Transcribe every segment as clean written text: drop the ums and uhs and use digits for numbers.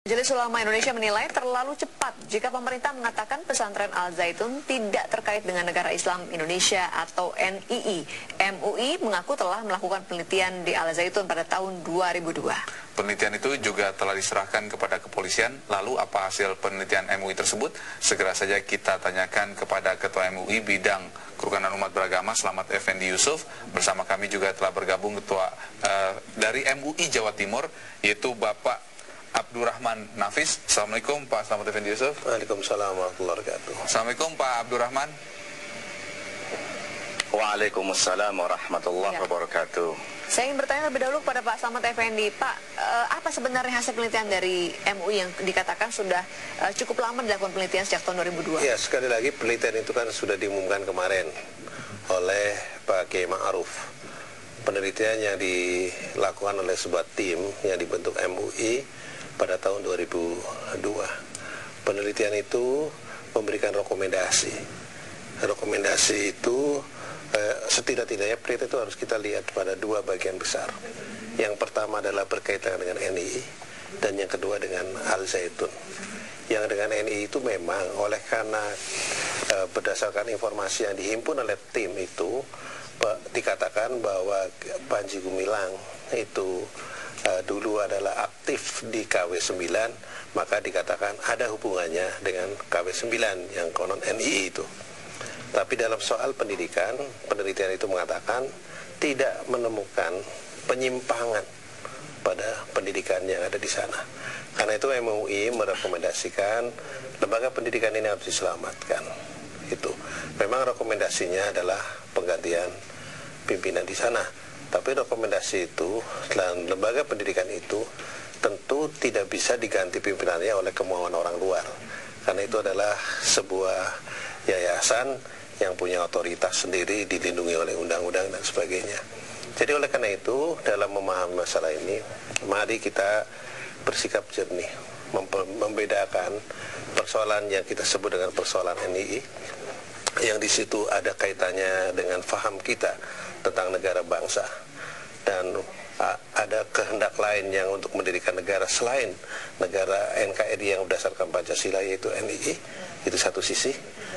Majelis Ulama Indonesia menilai terlalu cepat jika pemerintah mengatakan pesantren Al Zaitun tidak terkait dengan negara Islam Indonesia atau NII. MUI mengaku telah melakukan penelitian di Al Zaitun pada tahun 2002. Penelitian itu juga telah diserahkan kepada kepolisian. Lalu apa hasil penelitian MUI tersebut? Segera saja kita tanyakan kepada Ketua MUI Bidang Kerukunan Umat Beragama Slamet Effendi Yusuf. Bersama kami juga telah bergabung Ketua dari MUI Jawa Timur, yaitu Bapak Abdurrahman Nafis. Assalamualaikum Pak Slamet Effendi Yusuf. Waalaikumsalam warahmatullahi wabarakatuh. Assalamualaikum Pak Abdurrahman. Waalaikumsalam warahmatullahi wabarakatuh. Saya ingin bertanya lebih dahulu kepada Pak Slamet Effendi. Pak, apa sebenarnya hasil penelitian dari MUI yang dikatakan sudah cukup lama dilakukan penelitian sejak tahun 2002? Ya, sekali lagi penelitian itu kan sudah diumumkan kemarin oleh Pak Kiai Ma'ruf. Penelitian yang dilakukan oleh sebuah tim yang dibentuk MUI pada tahun 2002. Penelitian itu memberikan rekomendasi. Rekomendasi itu setidak-tidaknya penelitian itu harus kita lihat pada dua bagian besar. Yang pertama adalah berkaitan dengan NII dan yang kedua dengan Al Zaitun. Yang dengan NII itu memang oleh karena berdasarkan informasi yang dihimpun oleh tim itu dikatakan bahwa Panji Gumilang itu dulu adalah aktif di KW9, maka dikatakan ada hubungannya dengan KW9 yang konon NII itu. Tapi dalam soal pendidikan, penelitian itu mengatakan tidak menemukan penyimpangan pada pendidikan yang ada di sana. Karena itu MUI merekomendasikan lembaga pendidikan ini harus diselamatkan. Itu memang rekomendasinya adalah penggantian pimpinan di sana. Tapi rekomendasi itu dan lembaga pendidikan itu tentu tidak bisa diganti pimpinannya oleh kemauan orang luar. Karena itu adalah sebuah yayasan yang punya otoritas sendiri, dilindungi oleh undang-undang dan sebagainya. Jadi oleh karena itu dalam memahami masalah ini, mari kita bersikap jernih, membedakan persoalan yang kita sebut dengan persoalan NII, yang di situ ada kaitannya dengan faham kita tentang negara bangsa, dan ada kehendak lain yang untuk mendirikan negara selain negara NKRI yang berdasarkan Pancasila, yaitu NII. Itu satu sisi.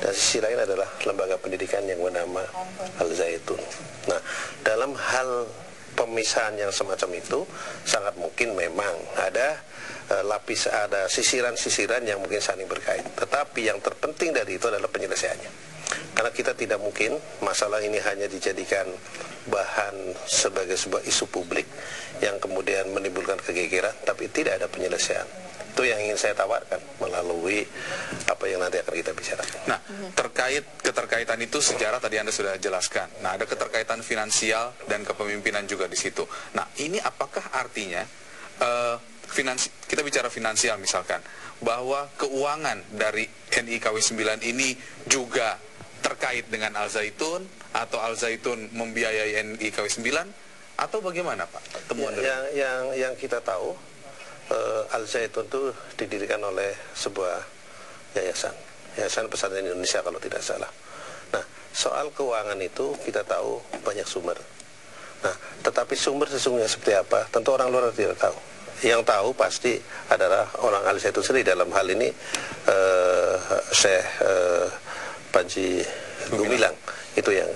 Dan sisi lain adalah lembaga pendidikan yang bernama Al Zaitun. Nah, dalam hal pemisahan yang semacam itu sangat mungkin memang ada ada sisiran-sisiran yang mungkin saling berkait. Tetapi yang terpenting dari itu adalah penyelesaiannya. Karena kita tidak mungkin masalah ini hanya dijadikan bahan sebagai sebuah isu publik yang kemudian menimbulkan kegegeran, tapi tidak ada penyelesaian. Itu yang ingin saya tawarkan melalui apa yang nanti akan kita bicarakan. Nah, keterkaitan itu sejarah tadi Anda sudah jelaskan. Nah, ada keterkaitan finansial dan kepemimpinan juga di situ. Nah, ini apakah artinya kita bicara finansial misalkan, bahwa keuangan dari NII KW9 ini juga terkait dengan Al Zaitun, atau Al Zaitun membiayai NII KW9, atau bagaimana Pak temuan yang kita tahu, Al Zaitun itu didirikan oleh sebuah yayasan pesantren Indonesia kalau tidak salah. Nah, soal keuangan itu kita tahu banyak sumber. Nah, tetapi sumber sesungguhnya seperti apa, tentu orang luar tidak tahu. Yang tahu pasti adalah orang Al Zaitun sendiri, dalam hal ini Syekh Panji Gumilang. Itu yang.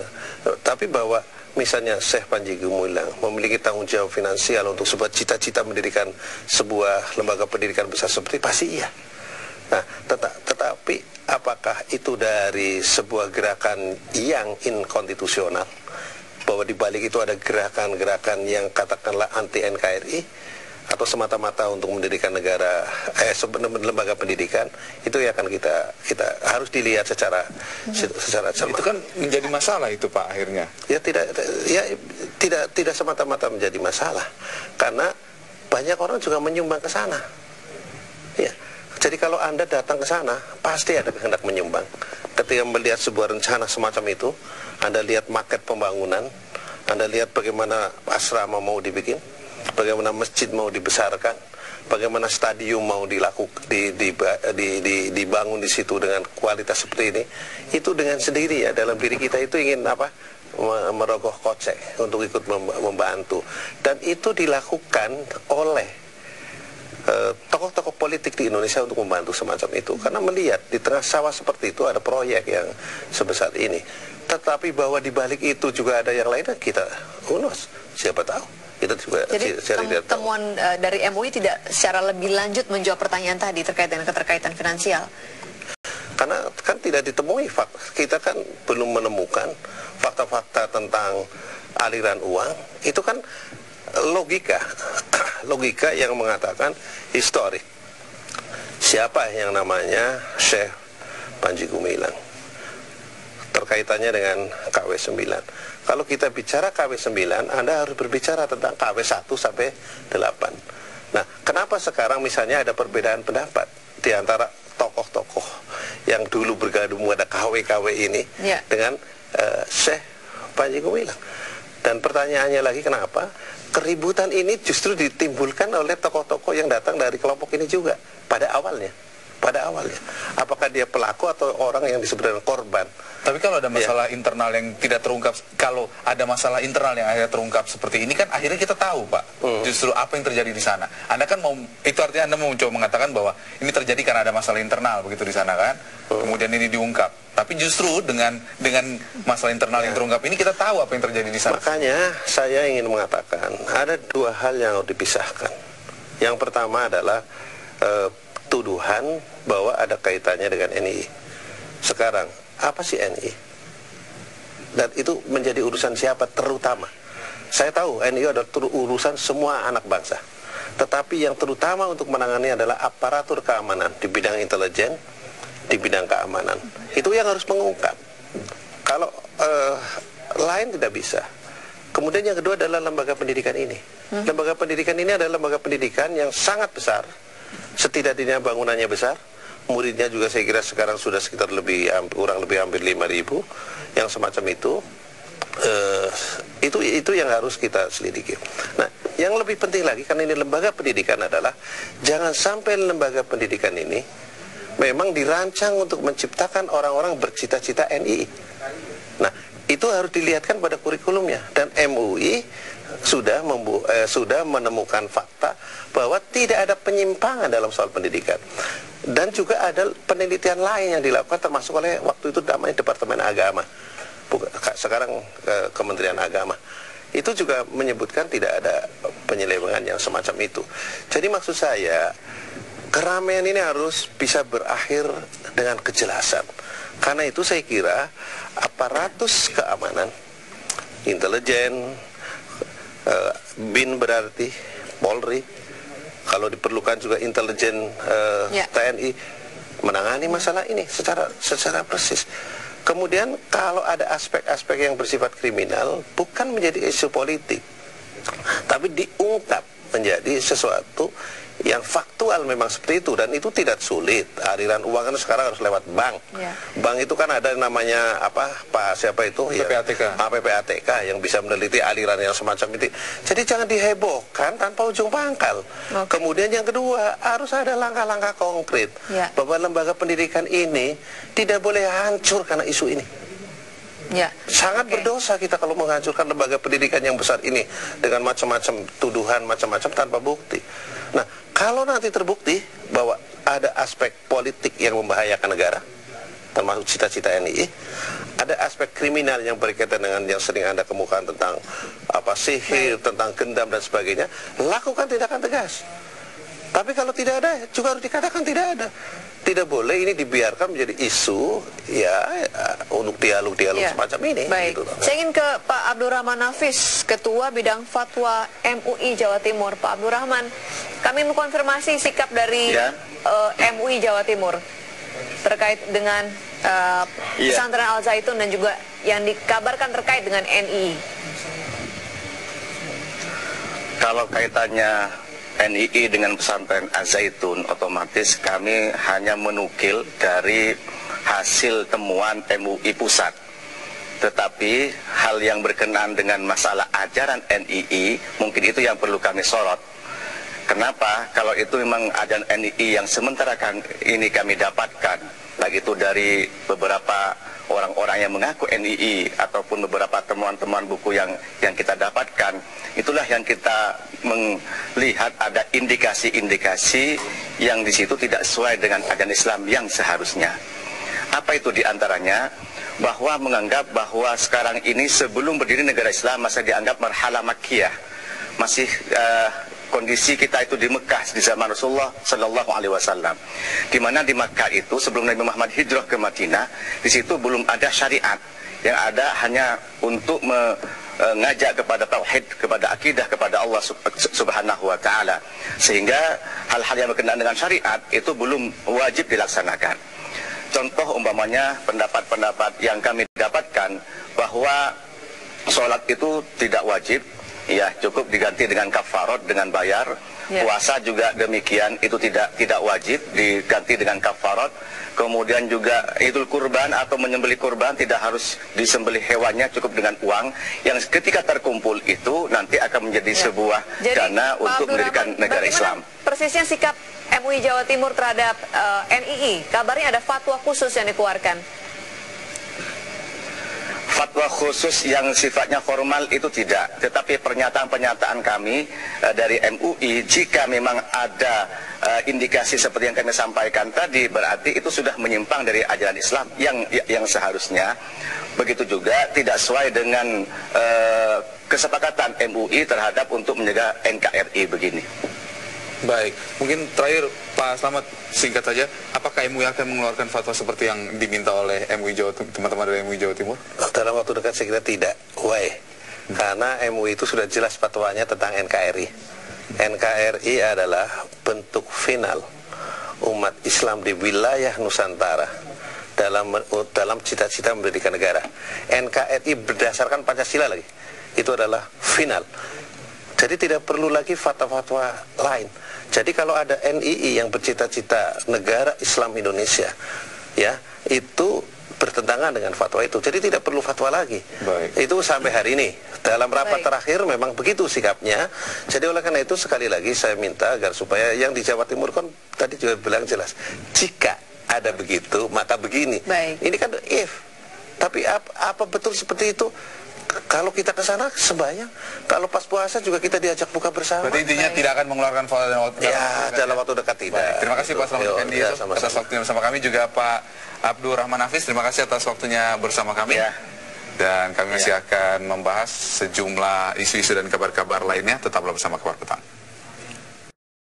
Tapi bahwa misalnya Syekh Panji Gumilang memiliki tanggung jawab finansial untuk sebuah cita-cita mendirikan sebuah lembaga pendidikan besar seperti, pasti iya. Nah, tetapi apakah itu dari sebuah gerakan yang inkonstitusional, bahwa di balik itu ada gerakan-gerakan yang katakanlah anti NKRI, atau semata-mata untuk mendirikan lembaga pendidikan? Itu yang akan kita harus dilihat secara cermat. Itu kan menjadi masalah itu Pak akhirnya. Ya tidak semata-mata menjadi masalah, karena banyak orang juga menyumbang ke sana. Ya. Jadi kalau Anda datang ke sana, pasti ada kehendak menyumbang. Ketika melihat sebuah rencana semacam itu, Anda lihat market pembangunan, Anda lihat bagaimana asrama mau dibikin, bagaimana masjid mau dibesarkan, bagaimana stadium mau dibangun di situ dengan kualitas seperti ini. Itu dengan sendiri ya, dalam diri kita itu ingin apa? Merogoh kocek untuk ikut membantu. Dan itu dilakukan oleh tokoh-tokoh politik di Indonesia untuk membantu semacam itu, karena melihat di tengah sawah seperti itu ada proyek yang sebesar ini. Tetapi bahwa di balik itu juga ada yang lainnya, kita unos, siapa tahu. Kita juga jadi temuan dari MUI tidak secara lebih lanjut menjawab pertanyaan tadi terkait dengan keterkaitan finansial. Karena kan tidak ditemui fakta, kita kan belum menemukan fakta-fakta tentang aliran uang. Itu kan logika yang mengatakan historik. Siapa yang namanya Syekh Panji Gumilang? Terkaitannya dengan KW9. Kalau kita bicara KW9, Anda harus berbicara tentang KW1 sampai 8. Nah, kenapa sekarang misalnya ada perbedaan pendapat di antara tokoh-tokoh yang dulu bergabung pada KW-KW ini dengan Syekh Panji Gumilang? Dan pertanyaannya lagi, kenapa keributan ini justru ditimbulkan oleh tokoh-tokoh yang datang dari kelompok ini juga pada awalnya? Apakah dia pelaku atau orang yang disebut dengan korban? Tapi kalau ada masalah internal yang tidak terungkap, kalau ada masalah internal yang akhirnya terungkap seperti ini kan akhirnya kita tahu, Pak, justru apa yang terjadi di sana. Anda kan mau, itu artinya Anda mau mencoba mengatakan bahwa ini terjadi karena ada masalah internal begitu di sana kan, kemudian ini diungkap. Tapi justru dengan masalah internal yang terungkap ini kita tahu apa yang terjadi di sana. Makanya saya ingin mengatakan ada dua hal yang harus dipisahkan. Yang pertama adalah tuduhan bahwa ada kaitannya dengan NII. Sekarang, apa sih NII? Dan itu menjadi urusan siapa terutama? Saya tahu NII adalah urusan semua anak bangsa. Tetapi yang terutama untuk menangani adalah aparatur keamanan di bidang intelijen, di bidang keamanan. Itu yang harus mengungkap. Kalau lain tidak bisa. Kemudian yang kedua adalah lembaga pendidikan ini. Lembaga pendidikan ini adalah lembaga pendidikan yang sangat besar. Setidaknya bangunannya besar, muridnya juga saya kira sekarang sudah sekitar kurang lebih hampir 5.000 yang semacam itu. Itu yang harus kita selidiki. Nah, yang lebih penting lagi karena ini lembaga pendidikan adalah jangan sampai lembaga pendidikan ini memang dirancang untuk menciptakan orang-orang bercita-cita NII. Nah, itu harus dilihatkan pada kurikulumnya, dan MUI sudah menemukan fakta bahwa tidak ada penyimpangan dalam soal pendidikan. Dan juga ada penelitian lain yang dilakukan termasuk oleh waktu itu namanya Departemen Agama, sekarang Kementerian Agama. Itu juga menyebutkan tidak ada penyelewengan yang semacam itu. Jadi maksud saya, keramaian ini harus bisa berakhir dengan kejelasan. Karena itu saya kira aparatus keamanan, intelijen, BIN berarti Polri, kalau diperlukan juga intelijen TNI menangani masalah ini secara persis. Kemudian kalau ada aspek-aspek yang bersifat kriminal bukan menjadi isu politik, tapi diungkap menjadi sesuatu yang faktual memang seperti itu, dan itu tidak sulit. Aliran uang kan sekarang harus lewat bank. Bank itu kan ada namanya siapa itu? PPATK. PPATK yang bisa meneliti aliran yang semacam itu. Jadi jangan dihebohkan tanpa ujung pangkal. Kemudian yang kedua, harus ada langkah-langkah konkret bahwa lembaga pendidikan ini tidak boleh hancur karena isu ini. Sangat berdosa kita kalau menghancurkan lembaga pendidikan yang besar ini dengan macam-macam tuduhan, macam-macam tanpa bukti. Nah, kalau nanti terbukti bahwa ada aspek politik yang membahayakan negara, termasuk cita-cita NII, ada aspek kriminal yang berkaitan dengan yang sering Anda kemukakan tentang sihir, tentang gendam dan sebagainya, lakukan tindakan tegas. Tapi kalau tidak ada, juga harus dikatakan tidak ada. Tidak boleh ini dibiarkan menjadi isu untuk dialog-dialog semacam ini. Baik. Gitu. Saya ingin ke Pak Abdurrahman Nafis, Ketua Bidang Fatwa MUI Jawa Timur. Pak Abdurrahman, kami mengkonfirmasi sikap dari MUI Jawa Timur terkait dengan pesantren Al Zaitun dan juga yang dikabarkan terkait dengan NII. Kalau kaitannya NII dengan pesantren Al-Zaitun, otomatis kami hanya menukil dari hasil temuan MUI pusat. Tetapi hal yang berkenaan dengan masalah ajaran NII, mungkin itu yang perlu kami sorot. Kenapa? Kalau itu memang ajaran NII yang sementara ini kami dapatkan, baik itu dari beberapa orang-orang yang mengaku NII ataupun beberapa temuan-temuan buku yang kita dapatkan, itulah yang kita melihat ada indikasi-indikasi yang di situ tidak sesuai dengan ajaran Islam yang seharusnya. Apa itu diantaranya? Bahwa menganggap bahwa sekarang ini sebelum berdiri negara Islam masih dianggap marhalah Makkiyah, masih kondisi kita itu di Mekah di zaman Rasulullah Sallallahu Alaihi Wasallam, di mana di Mekah itu sebelum Nabi Muhammad hijrah ke Madinah, di situ belum ada syariat, yang ada hanya untuk mengajak kepada tauhid, kepada akidah, kepada Allah Subhanahu Wa Taala, sehingga hal-hal yang berkenaan dengan syariat itu belum wajib dilaksanakan. Contoh umpamanya pendapat-pendapat yang kami dapatkan bahwa sholat itu tidak wajib, ya cukup diganti dengan kafarat, dengan bayar. Puasa juga demikian, itu tidak wajib diganti dengan kafarat. Kemudian juga idul kurban atau menyembelih kurban tidak harus disembelih hewannya, cukup dengan uang yang ketika terkumpul itu nanti akan menjadi sebuah dana untuk mendirikan negara Islam. Persisnya sikap MUI Jawa Timur terhadap NII, kabarnya ada fatwa khusus yang dikeluarkan. Fatwa khusus yang sifatnya formal itu tidak, tetapi pernyataan-pernyataan kami dari MUI, jika memang ada indikasi seperti yang kami sampaikan tadi, berarti itu sudah menyimpang dari ajaran Islam yang seharusnya. Begitu juga tidak sesuai dengan kesepakatan MUI terhadap untuk menjaga NKRI begini. Baik, mungkin terakhir Pak Slamet, singkat saja, apakah MUI akan mengeluarkan fatwa seperti yang diminta oleh MUI teman-teman dari MUI Jawa Timur? Dalam waktu dekat saya kira tidak. Why? Karena MUI itu sudah jelas fatwanya tentang NKRI. NKRI adalah bentuk final umat Islam di wilayah Nusantara dalam cita-cita mendirikan negara. NKRI berdasarkan Pancasila lagi. Itu adalah final. Jadi tidak perlu lagi fatwa-fatwa lain. Jadi kalau ada NII yang bercita-cita negara Islam Indonesia, ya itu bertentangan dengan fatwa itu. Jadi tidak perlu fatwa lagi. Baik. Itu sampai hari ini. Dalam rapat terakhir memang begitu sikapnya. Jadi oleh karena itu sekali lagi saya minta agar supaya yang di Jawa Timur kan tadi juga bilang jelas, jika ada begitu maka begini. Baik. Ini kan if. Tapi apa betul seperti itu? Kalau kita ke sana sebayang, kalau pas puasa juga kita diajak buka bersama. Berarti intinya tidak akan mengeluarkan fatwa dalam waktu dekat tidak. Baik. Terima kasih Pak Slamet Effendi atas waktunya bersama kami, juga Pak Abdul Rahman Hafiz, terima kasih atas waktunya bersama kami. Dan kami masih akan membahas sejumlah isu-isu dan kabar-kabar lainnya. Tetaplah bersama Kabar Petang.